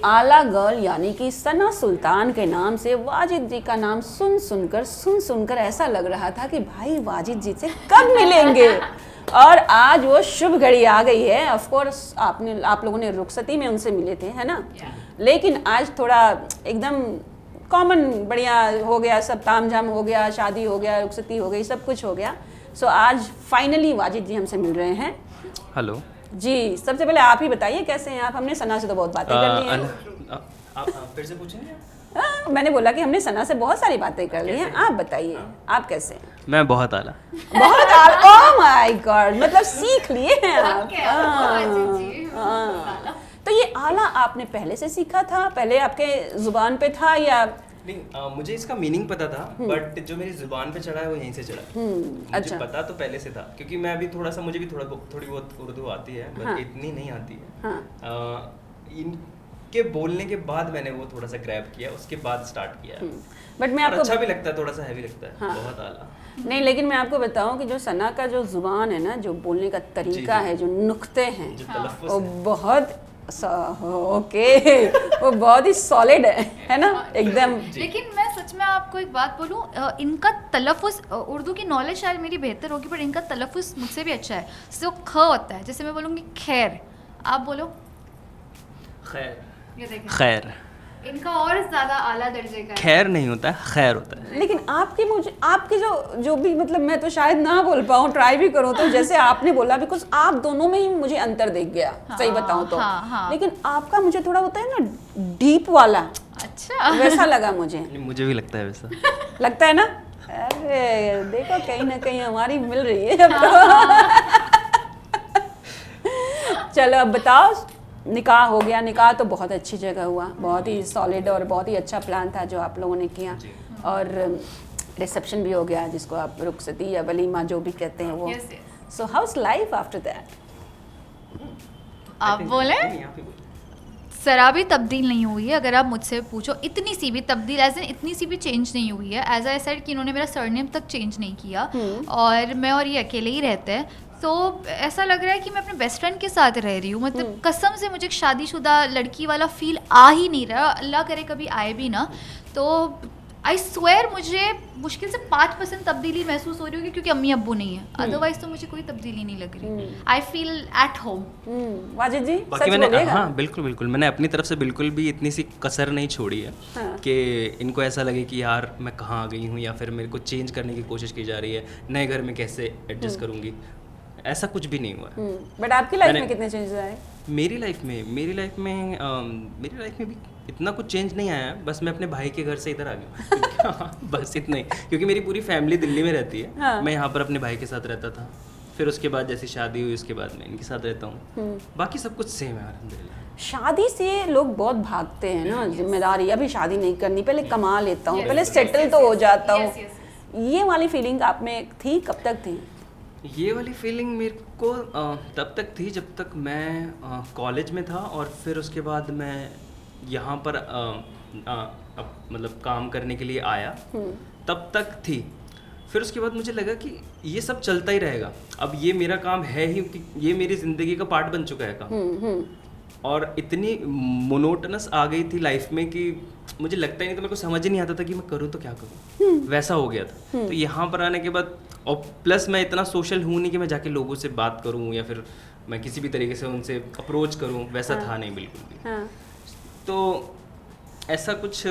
आला गर्ल यानी कि सना सुल्तान के नाम से वाजिद जी का नाम सुन सुनकर ऐसा लग रहा था कि भाई वाजिद जी से कब मिलेंगे। और आज वो शुभ घड़ी आ गई है। ऑफ कोर्स आप लोगों ने रुखसती में उनसे मिले थे, है ना? लेकिन आज थोड़ा एकदम कॉमन बढ़िया हो गया, सब तामझाम हो गया, शादी हो गया, रुखसती हो गई, सब कुछ हो गया। सो आज फाइनली वाजिद जी हमसे मिल रहे हैं। हेलो जी, सबसे पहले आप ही बताइए कैसे हैं आप? हमने सना से तो बहुत बातें कर ली हैं। आप फिर से पूछेंगे? मैंने बोला कि हमने सना से बहुत सारी बातें कर ली हैं। आप बताइए आप कैसे हैं? मैं बहुत आला। बहुत आला। ओह माय गॉड, मतलब सीख लिए हैं आप। तो ये आला आपने पहले से सीखा था, पहले आपके जुबान पे था या? नहीं, मुझे इसका मीनिंग पता था, बट जो मेरी जुबान पे चढ़ा है वो यहीं से चढ़ा। मुझे अच्छा। पता तो पहले से था, क्योंकि मैं अभी मुझे भी थोड़ी बहुत उर्दू आती है, बट इतनी नहीं आती है। इनके बोलने के बाद मैंने वो थोड़ा सा ग्रैब किया, उसके बाद स्टार्ट किया। बट मैं आपको अच्छा भी लगता है, थोड़ा सा हैवी लगता है। बहुत आला नहीं, लेकिन मैं आपको बताऊं कि जो सना का जो जुबान है ना, जो बोलने का तरीका है, जो नुक्ते हैं, जो तलफ़्फ़ुज़ वो है। बहुत ओके वो बहुत ही सॉलिड है ना, एकदम। लेकिन मैं सच में आपको एक बात बोलूं, इनका तलफ़्फ़ुज़, उर्दू की नॉलेज शायद मेरी बेहतर होगी, पर इनका तलफ़्फ़ुज़ मुझसे भी अच्छा है। जो ख होता है, जैसे मैं बोलूँगी खैर, आप बोलो खैर। ये देखें, खैर इनका और ज़्यादा आला दर्जे का है। खैर नहीं होता है, खैर होता है। लेकिन आपके जो भी, मतलब मैं तो शायद ना बोल पाऊँ, ट्राई भी करूँ तो जैसे आपने बोला, बिकॉज आप दोनों में ही मुझे अंतर दिख गया। सही बताऊँ तो। लेकिन आपका मुझे थोड़ा होता है ना डीप वाला, अच्छा वैसा लगा मुझे। मुझे भी लगता है वैसा। लगता है ना? अरे देखो, कहीं ना कहीं हमारी मिल रही है अब तो। चलो अब बताओ, निकाह हो गया। निकाह तो बहुत अच्छी जगह हुआ, बहुत ही सॉलिड और बहुत ही अच्छा प्लान था जो आप लोगों ने किया। और रिसेप्शन भी हो गया, जिसको आप रुखसती या वलीमा जो भी कहते हैं वो। सो हाउस लाइफ आफ्टर दैट? आप बोले ज़रा भी तब्दील नहीं हुई है। अगर आप मुझसे पूछो, इतनी सी भी तब्दील, एज इन इतनी सी भी चेंज नहीं हुई है। एज आई सेड कि इन्होंने मेरा सरनेम तक चेंज नहीं किया, और मैं और ये अकेले ही रहते हैं। तो ऐसा लग रहा है कि मैं अपने बेस्ट फ्रेंड के साथ रह रही हूँ। मतलब कसम से मुझे एक शादीशुदा लड़की वाला फील आ ही नहीं रहा, अल्लाह करे कभी आए भी ना। तो आई स्वेयर मुझे मुश्किल से 5% तब्दीली महसूस हो रही होगी, क्योंकि अम्मी अब्बू नहीं है। अदरवाइज तो मुझे कोई तब्दीली नहीं लग रही। I feel at home. Wajid ji, बाकी सच मैंने, बोलिएगा? हाँ बिल्कुल, मैंने अपनी तरफ से बिल्कुल भी इतनी सी कसर नहीं छोड़ी है कि इनको ऐसा लगे कि यार मैं कहाँ आ गई हूँ, या फिर मेरे को चेंज करने की कोशिश की जा रही है, नए घर में कैसे एडजस्ट करूँगी। ऐसा कुछ भी नहीं हुआ। बट आपकी लाइफ में कितने चेंजेस आए? मेरी लाइफ में भी इतना कुछ चेंज नहीं आया। बस मैं अपने भाई के घर से इधर आ गया बस इतना ही, क्योंकि मेरी पूरी फैमिली दिल्ली में रहती है। हाँ। मैं यहाँ पर अपने भाई के साथ रहता था, फिर उसके बाद जैसे शादी हुई उसके बाद मैं इनके साथ रहता हूँ। बाकी सब कुछ सेम है अल्हम्दुलिल्लाह। शादी से लोग बहुत भागते हैं ना, जिम्मेदारी, अभी शादी नहीं करनी, पहले कमा लेता हूँ, पहले सेटल तो हो जाता हूँ। ये वाली फीलिंग आप में थी? कब तक थी ये वाली फीलिंग? मेरे को तब तक थी जब तक मैं कॉलेज में था, और फिर उसके बाद मैं यहाँ पर मतलब काम करने के लिए आया, तब तक थी। फिर उसके बाद मुझे लगा कि ये सब चलता ही रहेगा, अब ये मेरा काम है ही, कि ये मेरी ज़िंदगी का पार्ट बन चुका है काम। और इतनी मोनोटनस आ गई थी लाइफ में कि मुझे लगता ही नहीं था, मेरे को समझ ही नहीं आता था कि मैं करूँ तो क्या करूँ। वैसा हो गया था। तो यहाँ पर आने के बाद, और प्लस मैं इतना सोशल हूँ नहीं कि मैं जाके लोगों से बात करूँ या फिर मैं किसी भी तरीके से उनसे अप्रोच करूँ, वैसा था नहीं बिल्कुल भी। तो ऐसा कुछ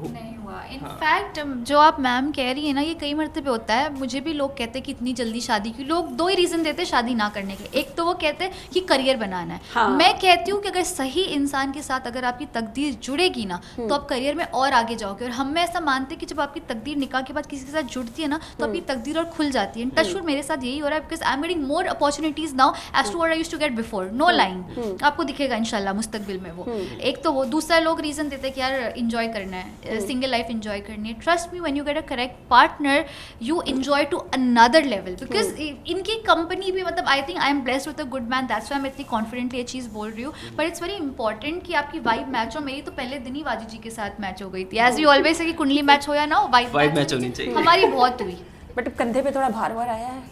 नहीं हुआ। इनफैक्ट जो आप मैम कह रही है ना, ये कई मरतबे होता है। मुझे भी लोग कहते हैं कि इतनी जल्दी शादी क्यों। लोग दो ही रीज़न देते हैं शादी ना करने के। एक तो वो कहते हैं कि करियर बनाना है। हाँ। मैं कहती हूँ कि अगर सही इंसान के साथ अगर आपकी तकदीर जुड़ेगी ना, तो आप करियर में और आगे जाओगे। और हम में ऐसा मानते हैं कि जब आपकी तकदीर निकाह के बाद किसी के साथ जुड़ती है ना, तो आपकी तकदीर और खुल जाती है। टचवुड मेरे साथ यही हो रहा है, because I am getting more opportunities now as to what I used to get before. No line, आपको दिखेगा इंशाल्लाह मुस्तकबिल में वो। एक तो वो, दूसरा लोग रीज़न देते हैं कि यार इंजॉय करना है, सिंगल लाइफ इंजॉय करनी है। Trust me, when you get a correct partner you enjoy to another level. Because इनकी कंपनी भी, मतलब I think I am blessed with a good man, that's why मैं इतनी कॉन्फिडेंटली ये चीज़ बोल रही हूँ। बट इट्स वेरी इंपॉर्टेंट कि आपकी वाइब मैच हो। मेरी तो पहले दिन ही वाजिद जी के साथ मैच हो गई थी। एज वी ऑलवेज से कि कुंडली मैच हो या ना हो, वाइब मैच होनी चाहिए। हमारी बहुत हुई। बट कंधे पे थोड़ा भार वार आया है?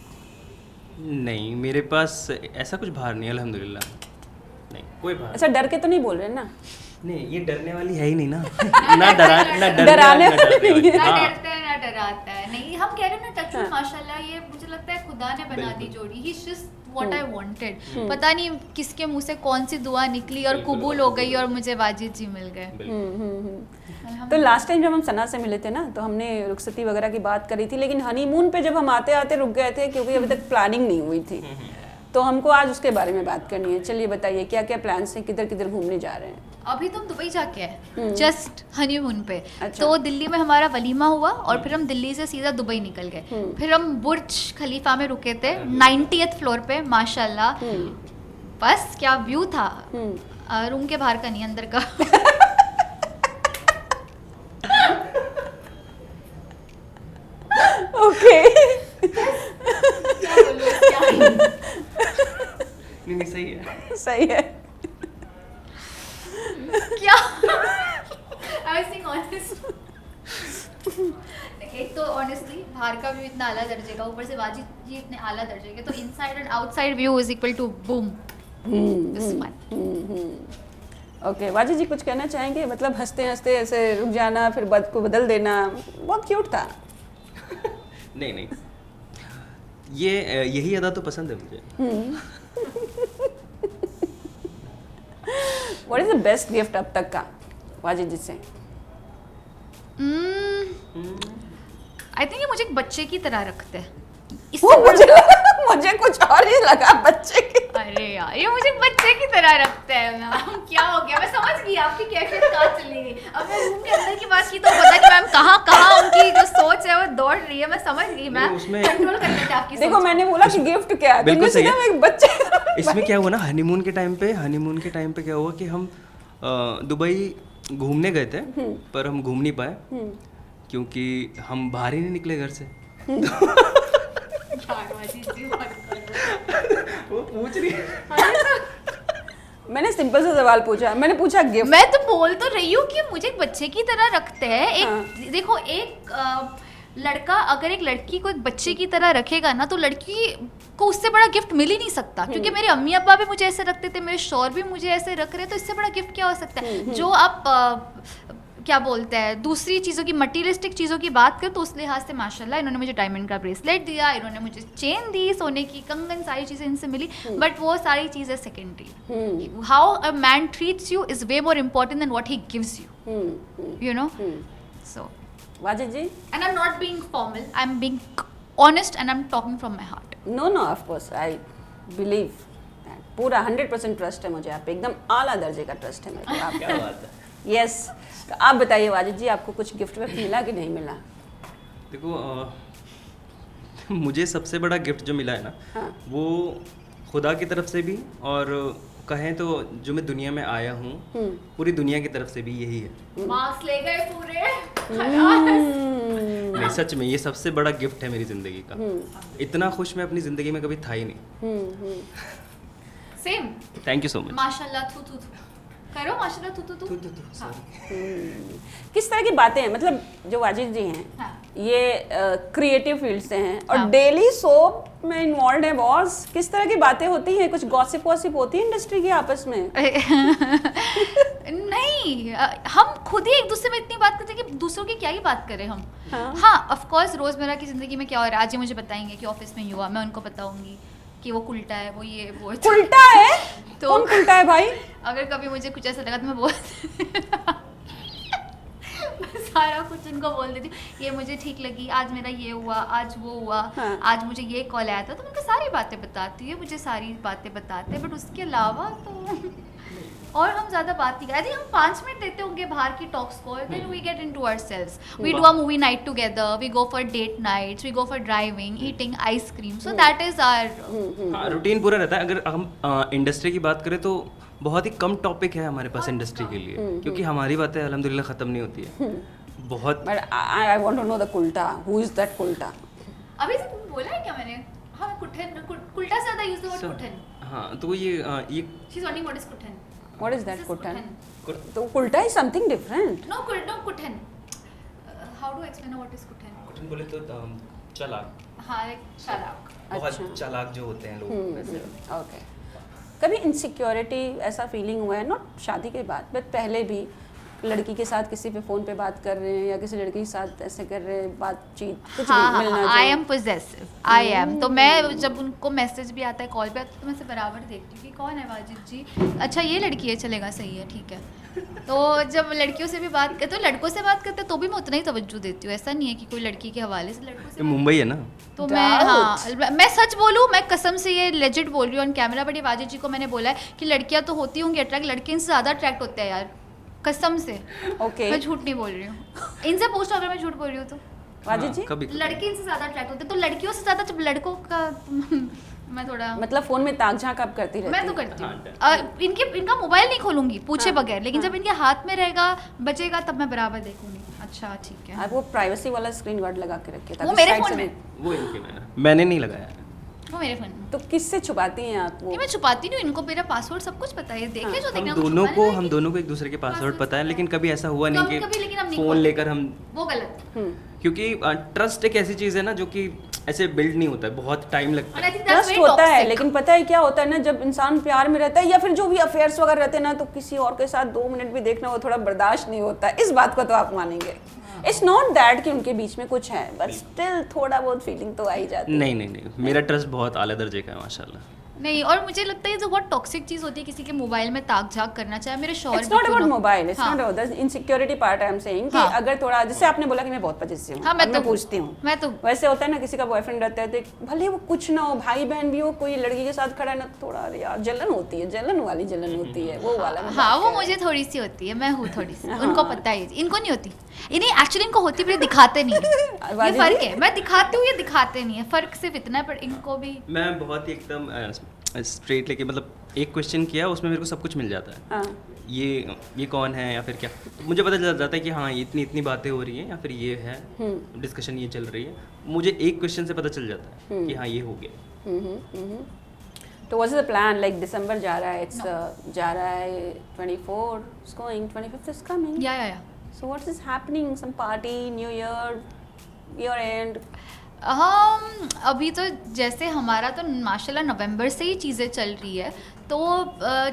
नहीं, मेरे पास ऐसा कुछ भार नहीं है अल्हम्दुलिल्लाह। नहीं, कोई भार। अच्छा, डर के तो नहीं बोल रहे ना? नहीं, ये डरने वाली है ही नहीं ना। ना डराने डराने वाली, ना डरने वाली। ना हाँ। डरता है ना डराता है। नहीं, हम कह रहे हैं ना, टच वुड माशाल्लाह, ये मुझे लगता है खुदा ने बना दी बिल्कुल। जोड़ी। ही जस्ट व्हाट आई वांटेड। पता नहीं किसके मुंह से कौन सी दुआ निकली और बिल्कुल, कबूल हो गई और मुझे वाजिद जी मिल गए। बिल्कुल। तो लास्ट टाइम जब हम सना से मिले थे ना, तो हमने रुखसती वगैरह की बात करी थी, लेकिन हनीमून पे जब हम आते आते रुक गए थे क्योंकि अभी तक प्लानिंग नहीं हुई थी। तो हमको आज उसके बारे में बात करनी है। चलिए बताइए क्या क्या प्लान्स हैं, किधर किधर घूमने जा रहे हैं? अभी तो हम दुबई जाके आए, जस्ट हनीमून पे। अच्छा। तो दिल्ली में हमारा वलीमा हुआ और फिर हम दिल्ली से सीधा दुबई निकल गए। फिर हम बुर्ज खलीफा में रुके थे 90th फ्लोर पे, माशाल्लाह। बस क्या व्यू था, रूम के बाहर का नहीं, अंदर का। ओके। नहीं, सही है। सही है। क्या? I was being honest. एक तो ऑनेस्टली बाहर का व्यू इतना आला दर्जे का, ऊपर से वाजिद जी इतने आला दर्जे के, तो inside and outside view is equal to boom. Okay, Wajid ji कुछ कहना चाहेंगे? मतलब हंसते हंसते ऐसे रुक जाना, फिर बात को बदल देना, बहुत क्यूट था। नहीं नहीं, ये यही अदा तो पसंद है मुझे। What is the best gift अब तक का वाजिद जी से? आई थिंक ये मुझे एक बच्चे की तरह रखते हैं। वो मुझे कुछ और ही लगा बच्चे की। अरे यार, ये मुझे बच्चे की तरह रखते हैं मैम। क्या हो गया? मैं समझ गई आपकी कैफियत कहाँ चली गई। अब मैं रूम के अंदर की बात की तो पता कि मैम कहाँ कहाँ उनकी जो सोच है वो दौड़ रही है। मैं समझ गई मैम, उसमें- कंट्रोल कर लेते आपकी देखो सोच। मैंने बोला कि गिफ्ट क्या है, बिल्कुल तुमने सही सीधा है। एक बच्चे। इसमें क्या हुआ ना, हनीमून के टाइम पे क्या हुआ कि हम दुबई घूमने गए थे, पर हम घूम नहीं पाए क्योंकि हम बाहर ही नहीं निकले घर से। वो पूछ रही है। मैंने सिंपल सा सवाल पूछा, मैंने पूछा गिफ्ट। मैं तो बोल तो रही हूँ कि मुझे एक बच्चे की तरह रखते हैं। एक हाँ। देखो, एक लड़का अगर एक लड़की को एक बच्चे की तरह रखेगा ना, तो लड़की को उससे बड़ा गिफ्ट मिल ही नहीं सकता। क्योंकि मेरे अम्मी अब्बा भी मुझे ऐसे रखते थे, मेरे शौहर भी मुझे ऐसे रख रहे हैं, तो इससे बड़ा गिफ्ट क्या हो सकता है? जो आप क्या बोलते हैं, दूसरी चीज़ों की, मटीरियलिस्टिक चीज़ों की बात करें तो उस लिहाज से माशाल्लाह इन्होंने मुझे डायमंड का ब्रेसलेट दिया, इन्होंने मुझे चेन दी, सोने की कंगन, सारी चीज़ें इनसे मिली। बट वो सारी चीज़ें सेकेंडरी। How a man treats you is way more important than what he gives you, you know. So Wajid ji? and I'm not being formal, I'm being honest and I'm talking from my heart. No no, of course I believe, पूरा 100% trust है मुझे आप पे, एकदम आला दर्जे का trust है मेरे को आप। क्या बात है। यस। तो आप बताइए वाजिद जी, आपको कुछ गिफ्ट विफ्ट मिला कि नहीं मिला? देखो, मुझे सबसे बड़ा गिफ्ट जो मिला है ना, हाँ। वो खुदा की तरफ से भी, और कहें तो जो मैं दुनिया में आया हूँ पूरी दुनिया की तरफ से भी यही है। मार्क्स ले गए पूरे। नहीं, सच में ये सबसे बड़ा गिफ्ट है मेरी ज़िंदगी का। इतना खुश मैं अपनी ज़िंदगी में कभी था ही नहीं। Same. Thank you so much. माशाल्लाह, थू थू थू करो, माशाल्लाह, थू थू थू। हाँ। किस तरह की बातें हैं, मतलब जो वाजिद जी हैं हाँ। ये क्रिएटिव फील्ड से हैं और हाँ। डेली सोप में इन्वॉल्व है बॉस, किस तरह की बातें होती हैं? कुछ गॉसिप वॉसिप होती है इंडस्ट्री की आपस में? नहीं, हम खुद ही एक दूसरे में इतनी बात करते हैं कि दूसरों की क्या ही बात करें हम। हाँ। हाँ, ऑफ कोर्स रोजमर्रा की जिंदगी में क्या हो रहा है, आज ये मुझे बताएंगे कि ऑफिस में ये हुआ, मैं उनको बताऊंगी कि वो कुल्टा है, वो ये वो। उल्टा है? तो- कौन उल्टा है भाई? अगर कभी मुझे कुछ ऐसा लगा तो मैं बोल मैं सारा कुछ उनको बोल देती हूँ, ये मुझे ठीक लगी, आज मेरा ये हुआ, आज वो हुआ, हाँ। आज मुझे ये कॉल आया था, तो उनको सारी बातें बताती है, मुझे सारी बातें बताते हैं। बट उसके अलावा तो और हम ज़्यादा बात नहीं करते। हम 5 मिनट देते होंगे बाहर की टॉक्स को, then we get into ourselves, we do a movie night together, we go for date nights, we go for driving, eating ice cream, so that is our. हाँ, रूटीन पूरा रहता है। अगर हम इंडस्ट्री की बात करें तो बहुत ही कम टॉपिक है हमारे पास इंडस्ट्री के लिए, क्योंकि हमारी बातें अल्हम्दुलिल्लाह ख़त्म नहीं होती है। बहुत but I want to know the कुल्टा, हु इज दैट कुल्टा? अभी से तुम बोला है क्या मैंने? हाँ, कुठन, कुल्टा से ज़्यादा यूज द वर्ड कुठन। हाँ, तो ये she is wanting what is कुठन। What is that This is कुल्टन? कुठन। तो कुल्टा इज समथिंग डिफरेंट। No, कुठन। How do I explain what is कुठन? कुठन बोले तो चालाक, हाँ, एक चालाक। बहुत अच्छा। चालाक जो होते हैं लोग वैसे। ओके। कभी इनसिक्योरिटी ऐसा फीलिंग हुआ है, नॉट शादी के बाद बट पहले भी, लड़की के साथ किसी पे फ़ोन पे बात कर रहे हैं या किसी लड़की के साथ ऐसे कर रहे हैं बातचीत, कुछ हाँ भी मिलना हाँ, I am possessive, I am. तो मैं जब उनको मैसेज भी आता है, कॉल पे आता है, तो मैं से बराबर देखती हूँ कि कौन है वाजिद जी, अच्छा ये लड़की है, चलेगा, सही है, ठीक है। तो जब लड़कियों से भी बात करते, तो लड़कों से बात करते तो भी मैं उतना ही तवज्जो देती हूँ। ऐसा नहीं है कि कोई लड़की के हवाले से, लड़कों से ये मुंबई है ना। तो मैं, हाँ मैं सच बोलूँ, मैं कसम से ये लेजिट बोल रही हूँ ऑन कैमरा, बट ये वाजिद जी को मैंने बोला है कि लड़कियाँ तो होती होंगी अट्रैक्ट, लड़के इनसे ज़्यादा अट्रैक्ट होते हैं यार, कसम से। ओके मैं झूठ नहीं बोल रही हूँ, इनसे पूछो अगर मैं झूठ बोल रही हूँ तो। वाजिद जी, कभी लड़के इनसे ज़्यादा अट्रैक्ट होते हैं, तो लड़कियों से ज़्यादा जब लड़कों का मैं थोड़ा, मतलब फ़ोन में ताक झांक आप करती रहती मैं तो हैं? करती हाँ, हूँ। इनका मोबाइल नहीं खोलूंगी पूछे हाँ, बगैर, लेकिन हाँ। जब इनके हाथ में रहेगा बचेगा तब मैं बराबर देखूंगी, अच्छा ठीक है। आप वो प्राइवेसी वाला स्क्रीन गार्ड लगा के रखिए वो मेरे साइड फोन से में, भी- वो इनके मैंने नहीं लगाया है। वो मेरे फोन में। तो किससे छुपाती हैं आप वो? ये मैं छुपाती नहीं हूँ, इनको मेरा पासवर्ड सब कुछ पता है, देखे जो देखना हम दोनों को एक दूसरे के पासवर्ड पता है, लेकिन कभी ऐसा हुआ नहीं कभी लेकिन हम कि नहीं फ़ोन खोलते। लेकर हम, वो गलत। क्योंकि ट्रस्ट एक ऐसी चीज़ है ना जो कि ऐसे बिल्ड नहीं होता है, बहुत टाइम लगता और है। I think that's trust very होता है, टॉक्सिक। लेकिन पता है क्या होता है ना, जब इंसान प्यार में रहता है या फिर जो भी अफेयर्स वगैरह रहते हैं ना, तो किसी और के साथ 2 मिनट भी देखना वो थोड़ा बर्दाश्त नहीं होता है। इस बात को तो आप मानेंगे। इट्स नॉट दैट कि उनके बीच में कुछ है, बट स्टिल थोड़ा बहुत फीलिंग तो आ ही जाती है। नहीं, मेरा ट्रस्ट बहुत आला दर्जे का है माशाल्लाह। नहीं, और मुझे लगता है जो बहुत टॉक्सिक चीज़ होती है किसी के मोबाइल में ताक झाक करना, चाहे मेरे शौहर it's not about mobile, it's हाँ। Not about the insecurity part. I am saying कि हाँ। अगर थोड़ा, जैसे आपने बोला कि मैं बहुत पजेसिव हूँ, हाँ, अब मैं पूछती हूँ, मैं तो वैसे होता है ना, किसी का बॉयफ्रेंड रहता है तो भले वो कुछ ना हो, भाई बहन भी हो, कोई लड़की के साथ खड़ा है ना, थोड़ा अरे यार जलन होती है, जलन वाली जलन होती है, वो वाला मैं हाँ, बात वो कर रही मुझे थोड़ी सी होती है, मैं हूँ थोड़ी सी, हाँ। उनको पता है, इनको नहीं होती। इन्हें एक्चुअली इनको होती पर ये दिखाते नहीं है। ये वाजिद फर्क जी? है, मैं दिखाती हूँ, ये दिखाते नहीं है, फर्क सिर्फ इतना है, पर इनको भी। मैं बहुत ही एकदम स्ट्रेट लेके, मतलब एक क्वेश्चन किया उसमें मेरे को सब कुछ मिल जाता है। हाँ, ये कौन है या फिर क्या, मुझे पता चल जाता है कि हाँ ये इतनी बातें हो रही हैं, या फिर ये है डिस्कशन ये चल रही है, मुझे एक क्वेश्चन से पता चल जाता है कि हाँ ये हो गया। तो what is the plan, like दिसंबर जा रहा है, इट्स जा रहा है 24 it's going, 25th is coming, या so what is happening, some party, new year, year end? हम अभी तो जैसे हमारा तो माशाल्लाह नवंबर से ही चीज़ें चल रही है, तो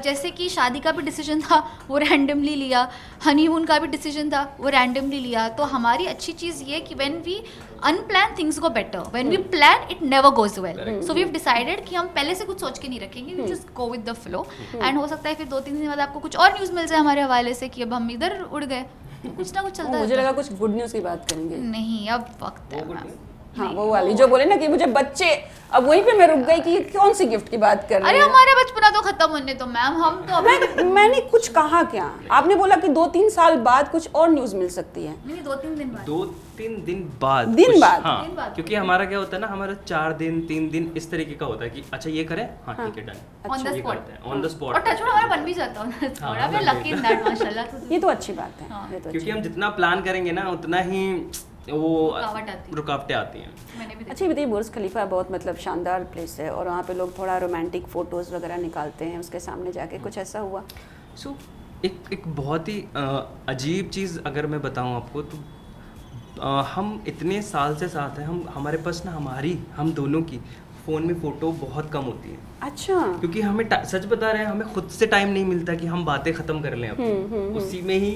जैसे कि शादी का भी डिसीजन था वो रैंडमली लिया, हनीमून का भी डिसीजन था वो रैंडमली लिया। तो हमारी अच्छी चीज़ ये कि when we unplan things go better, when we plan it never goes well. So we have decided कि हम पहले से कुछ सोच के नहीं रखेंगे, we just go with the flow. And हो सकता है फिर 2-3 दिन बाद आपको कुछ और न्यूज़ मिल जाए हमारे हवाले से कि अब हम इधर उड़ गए, तो कुछ ना कुछ चलता मुझे रहता लगा कुछ गुड न्यूज़ की बात करेंगे। है। नहीं, अब वक्त है मैम। हाँ, वो वाली जो बोले ना कि मुझे बच्चे, अब वहीं पे मैं रुक गई कि ये कौन सी गिफ्ट की बात कर अरे रही है। हमारा बचपना तो खत्म होने तो मैम, हम तो अभी मैंने कुछ कहा क्या? आपने बोला कि 2-3 साल बाद कुछ और न्यूज़ मिल सकती है। नहीं, 2-3 दिन बाद। 2-3 दिन बाद दिन कुछ- बाद? हाँ, दिन बाद। क्योंकि हमारा क्या होता है ना, हमारा 4 दिन 3 दिन इस तरीके का होता है कि अच्छा ये करें, हाँ ठीक है डन, ऑन द ये स्पॉट। करते हैं ऑन द और स्पॉट। टचवुड हमारा बन भी जाता है थोड़ा, हाँ, मैं बन लकी इन जाता है। दैट माशाल्लाह। ये तो अच्छी बात है, हाँ। ये तो क्योंकि अच्छी हम जितना प्लान करेंगे ना उतना ही वो रुकावट आती है। रुकावटें आती हैं। मैंने भी देखा। अच्छा, ये बताइए, बुर्ज खलीफा बहुत मतलब शानदार प्लेस है और वहाँ पे लोग थोड़ा रोमांटिक फोटोज़ वगैरह निकालते हैं उसके सामने जाके, कुछ ऐसा हुआ? सो एक बहुत ही अजीब चीज़ अगर मैं बताऊं आपको तो हम इतने साल से साथ हैं, हमारे पास ना हम दोनों की फ़ोन में फ़ोटो बहुत कम होती है, अच्छा, क्योंकि हमें सच बता रहे हैं, हमें खुद से टाइम नहीं मिलता कि हम बातें ख़त्म कर लें अपनी, उसी में ही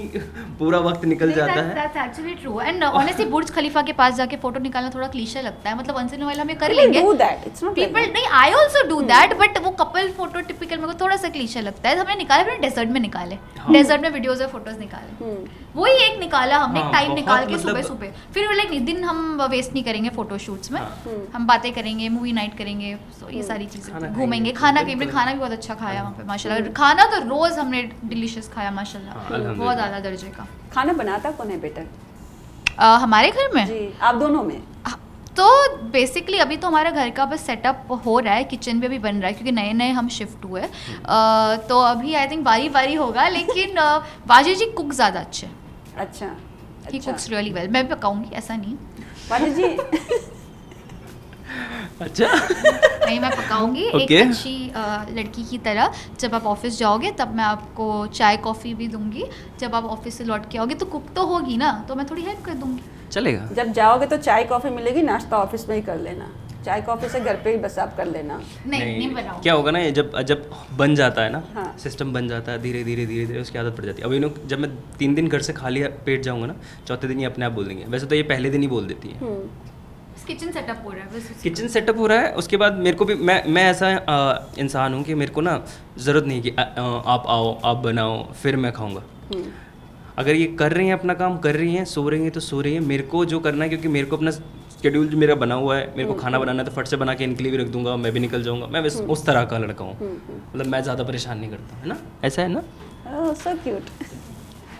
पूरा वक्त निकल जाता है। That's actually true. And honestly, बुर्ज खलीफा के पास जाके फोटो निकालना थोड़ा क्लीशे लगता है, मतलब वंस इन व्हाइल हम ये कर People लेंगे। do that. It's not like People that. नहीं, I also do that, but वो कपल फोटो टिपिकल मेरे को थोड़ा सा क्लीशे लगता है। हमने निकाले, फिर डेजर्ट में निकाले, डेजर्ट में वीडियोस और फोटोज निकाले, वही एक निकाला हमने, हाँ, टाइम बहुत निकाल के मतलब- सुबह सुबह। फिर लाइक दिन हम वेस्ट नहीं करेंगे फोटो शूट्स में, हम बातें करेंगे, मूवी नाइट करेंगे, so ये सारी चीजें, खाना घूमेंगे, खाएंगे, खाना बिल्कुल। खाएंगे, खाना भी बहुत अच्छा खाया वहाँ पे माशाल्लाह। खाना तो रोज हमने डिलीशियस खाया हाँ, माशाल्लाह, अल्हम्दुलिल्लाह। बहुत आला दर्जे का। खाना बनाता कौन है बेटर? हमारे घर में जी, आप दोनों में? तो बेसिकली अभी तो हमारा घर का बस सेटअप हो रहा है, किचन भी अभी बन रहा है क्योंकि नए नए हम शिफ्ट हुए। तो अभी आई थिंक बारी बारी होगा, लेकिन वाजिद जी कुक ज़्यादा अच्छे हैं, अच्छा, ही अच्छा। कुक्स रियली वेल। मैं भी पकाऊंगी, ऐसा नहीं, वाजिद जी अच्छा नहीं मैं पकाऊंगी एक Okay. अच्छी लड़की की तरह। जब आप ऑफिस जाओगे तब मैं आपको चाय कॉफ़ी भी दूंगी, जब आप ऑफिस से लौट के आओगे तो कुक तो होगी ना, तो मैं थोड़ी हेल्प कर दूंगी। चलेगा। जब जाओगे तो चाय कॉफ़ी मिलेगी, नाश्ता ऑफिस में ही कर लेना। चाय कॉफी से घर पे ही बस आप कर लेना। नहीं बनाओ। क्या होगा ना, ये जब बन जाता है ना, हाँ। सिस्टम बन जाता है, धीरे धीरे उसकी आदत पड़ जाती है। अब इन्हों जब मैं 3 दिन घर से खाली पेट जाऊंगा ना, चौथे दिन ये अपने आप बोल देंगे। वैसे तो ये पहले दिन ही बोल देती है। किचन सेटअप हो रहा है बस। किचन सेटअप हो रहा है, उसके बाद मेरे को भी मैं ऐसा इंसान हूँ कि मेरे को ना ज़रूरत नहीं कि आप आओ, आप बनाओ, फिर मैं खाऊंगा। अगर ये कर रही हैं अपना काम, कर रही हैं, सो रही हैं तो सो रही हैं। मेरे को जो करना है, क्योंकि मेरे को अपना शेड्यूल जो मेरा बना हुआ है, मेरे को खाना बनाना है तो फट से बना के इनके लिए भी रख दूंगा, मैं भी निकल जाऊंगा। मैं उस तरह का लड़का हूँ, मतलब मैं ज़्यादा परेशान नहीं करता, है ना? ऐसा है ना? Oh so cute.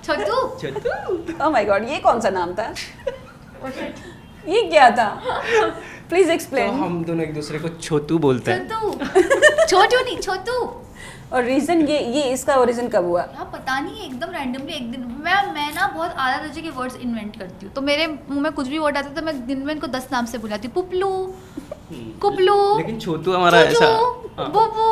छोटू। ओह माय गॉड, ये कौन सा नाम था? ये क्या था? प्लीज तो एक्सप्लेन। हम दोनों एक दूसरे को छोटू बोलते हैं। छोटू नहीं, छोटू। और रीजन ये इसका ओरिजिन कब हुआ? यार पता नहीं, एकदम रैंडमली एक दिन मैं ना बहुत आला दर्जे के वर्ड्स इन्वेंट करती हूँ। तो मेरे मुंह में कुछ भी वर्ड आता है तो मैं दिन में इनको 10 नाम से बुलाती हूँ। पुपलू, कुपलू, लेकिन छोटू हमारा ऐसा बुबू,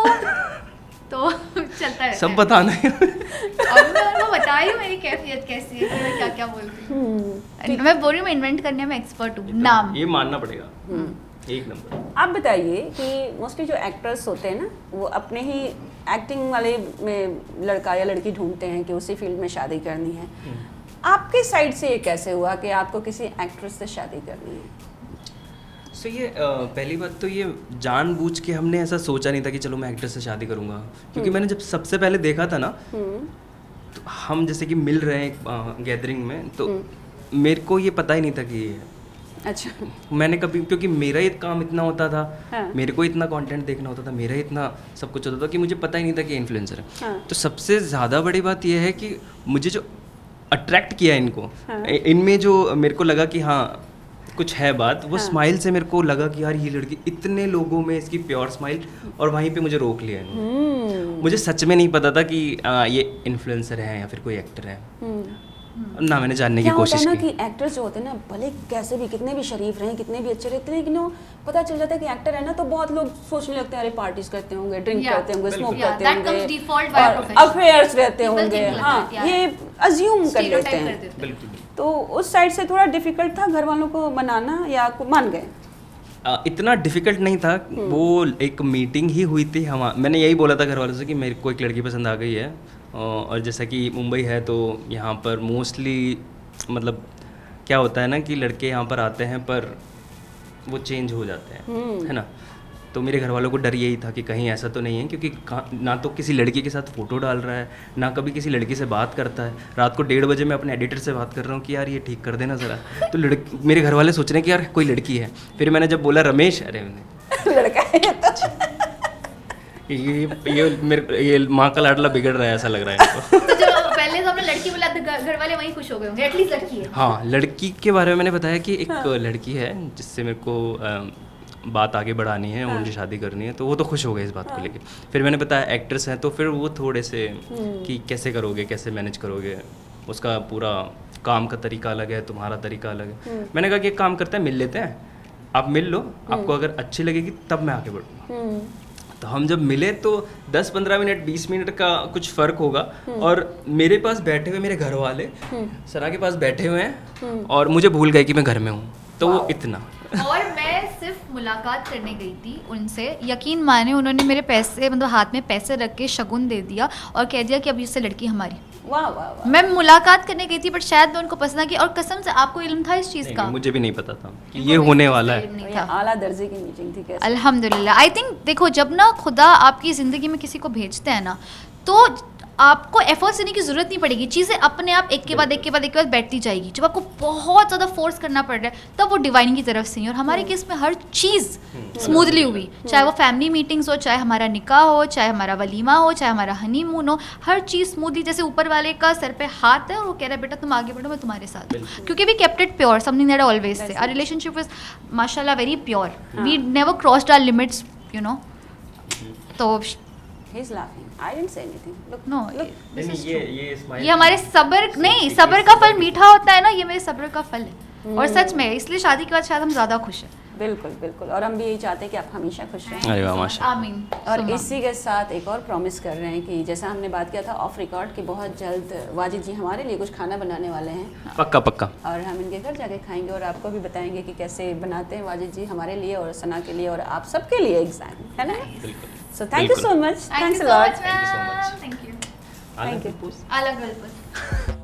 तो चलता रहता सब है। बताना है। और मैं उनको बता रही हूँ मेरी कैफियत कैसी है, कि मैं क्या क्या बोलती हूँ। मैं बोल रही हूँ मैं इन्वेंट करने में एक्सपर्ट हूँ। नाम ये मानना पड़ेगा, एक नंबर। आप बताइए कि मोस्टली जो एक्टर्स होते हैं ना, वो अपने ही एक्टिंग वाले में लड़का या लड़की ढूंढते हैं कि उसी फील्ड में शादी करनी है। आपके साइड से ये कैसे हुआ कि आपको किसी एक्ट्रेस से शादी करनी है? सो ये पहली बात तो ये जानबूझ के हमने ऐसा सोचा नहीं था कि चलो मैं एक्टर से शादी करूंगा, क्योंकि मैंने जब सबसे पहले देखा था ना, तो हम जैसे कि मिल रहे हैं गैदरिंग में, तो मेरे को ये पता ही नहीं था कि ये है। अच्छा। मैंने कभी, क्योंकि मेरा ही काम इतना होता था, हाँ। मेरे को इतना कंटेंट देखना होता था, मेरा इतना सब कुछ होता था कि मुझे पता ही नहीं था कि इन्फ्लुएंसर है। हाँ। तो सबसे ज़्यादा बड़ी बात यह है कि मुझे जो अट्रैक्ट किया इनको, हाँ। इनमें जो मेरे को लगा कि हाँ कुछ है बात, वो स्माइल से मेरे को लगा कि यार ये lड़की, इतने लोगों में इसकी प्योर स्माइल, और वहीं पे मुझे रोक लिया इन्होंने। मुझे सच में नहीं पता था कि ये इन्फ्लुएंसर है या फिर कोई एक्टर है, ना मैंने जानने की क्या होता कोशिश है ना की। कि एक्टर्स जो होते हैं ना, भले कैसे भी, कितने भी शरीफ रहें, कितने भी अच्छे रहते हैं, लेकिन वो पता चल जाता है कि एक्टर है ना, तो बहुत लोग सोचने लगते हैं अरे पार्टीज करते होंगे, ड्रिंक Yeah, करते होंगे, स्मोक yeah, करते that comes होंगे, default by और profession. अफेयर्स रहते People होंगे। think like हाँ, that, yeah. ये अज्यूम कर लेते Stereotype कर हैं। देते हैं। बिल्कुल। तो उस साइड से थोड़ा डिफिकल्ट था घर वालों को मनाना, या मान गए? इतना डिफिकल्ट नहीं था। वो एक मीटिंग ही हुई थी, हम मैंने यही बोला था घर वालों से कि मेरे को एक लड़की पसंद आ गई है, और जैसा कि मुंबई है तो यहाँ पर मोस्टली मतलब क्या होता है ना कि लड़के यहाँ पर आते हैं पर वो चेंज हो जाते हैं, है ना? तो मेरे घर वालों को डर यही था कि कहीं ऐसा तो नहीं है, क्योंकि ना तो किसी लड़की के साथ फ़ोटो डाल रहा है, ना कभी किसी लड़की से बात करता है। रात को 1:30 बजे मैं अपने एडिटर से बात कर रहा हूँ कि यार ये ठीक कर देना ज़रा। तो मेरे घर वाले सोच रहे हैं कि यार कोई लड़की है। फिर मैंने जब बोला रमेश, अरे लड़का है ये तो। ये माँ का लाडला बिगड़ रहा है ऐसा लग रहा है इनको। तो जो पहले तो हमने लड़की बोला तो घर वाले वहीं खुश हो गए होंगे, एटलीस्ट लड़की है। हाँ, लड़की के बारे में मैंने बताया कि एक लड़की है जिससे मेरे को बात आगे बढ़ानी है, उनसे शादी करनी है, तो वो तो खुश हो गए इस बात को लेके। फिर मैंने बताया एक्ट्रेस हैं, तो फिर वो थोड़े से कि कैसे करोगे, कैसे मैनेज करोगे, उसका पूरा काम का तरीका अलग है, तुम्हारा तरीका अलग है। मैंने कहा कि एक काम करते हैं, मिल लेते हैं, आप मिल लो, आपको अगर अच्छी लगेगी तब मैं आगे बढ़ूँगा। तो हम जब मिले तो 10-15 मिनट 20 मिनट का कुछ फ़र्क होगा, और मेरे पास बैठे हुए मेरे घर वाले सना के पास बैठे हुए हैं और मुझे भूल गए कि मैं घर में हूँ, तो वो इतना। और मैं सिर्फ मुलाकात करने गई थी उनसे, यकीन माने उन्होंने मेरे पैसे, मतलब हाथ में पैसे रख के शगुन दे दिया और कह दिया कि अब इससे लड़की हमारी। वाह वाह वाह। मैं मुलाकात करने गई थी, बट शायद मैं उनको पसंद आ गई, और कसम से आपको इल्म था इस चीज़ का? नहीं, मुझे भी नहीं पता था कि ये होने वाला है। नहीं ये था। आला दर्जे की मीटिंग थी कैसे? अल्हम्दुलिल्लाह। आई थिंक देखो, जब ना खुदा आपकी ज़िंदगी में किसी को भेजते हैं ना, तो आपको एफर्ट्स देने की ज़रूरत नहीं पड़ेगी, चीज़ें अपने आप एक के बाद एक के बाद एक के बाद बैठती जाएगी। जब आपको बहुत ज़्यादा फोर्स करना पड़ रहा है तब वो डिवाइन की तरफ से ही। और हमारे केस में हर चीज़ स्मूथली हुई, चाहे वो फैमिली मीटिंग्स हो, चाहे हमारा निकाह हो, चाहे हमारा वलीमा हो, चाहे हमारा हनीमून हो, हर चीज़ स्मूथली, जैसे ऊपर वाले का सर पे हाथ है और वो कह रहा है बेटा तुम आगे बढ़ो, मैं तुम्हारे साथ हूँ। क्योंकि we kept it pure, something that I always say, our relationship is माशाल्लाह very pure, we never crossed our limits, you know. तो He's laughing. I didn't say anything. Look, No, look, this is true. ये हमारे सब्र, नहीं सब्र का फल मीठा होता है ना, ये मेरे सब्र का फल है। और सच में इसलिए शादी के बाद शायद हम ज़्यादा खुश हैं। बिल्कुल बिल्कुल, और हम भी यही चाहते हैं कि आप हमेशा खुश रहें। अरे वाह माशा। आमीन। और सुमा। इसी के साथ एक और प्रॉमिस कर रहे हैं कि जैसा हमने बात किया था ऑफ रिकॉर्ड कि बहुत जल्द वाजिद जी हमारे लिए कुछ खाना बनाने वाले हैं, पक्का पक्का। और हम इनके घर जाके खाएंगे और आपको भी बताएंगे कि कैसे बनाते हैं वाजिद जी हमारे लिए और सना के लिए और आप सबके लिए एग्जाम, है ना? So thank you so much, Thank thanks you a so lot. much, ma'am. Thank you. Thank you. you. I love Gulpur.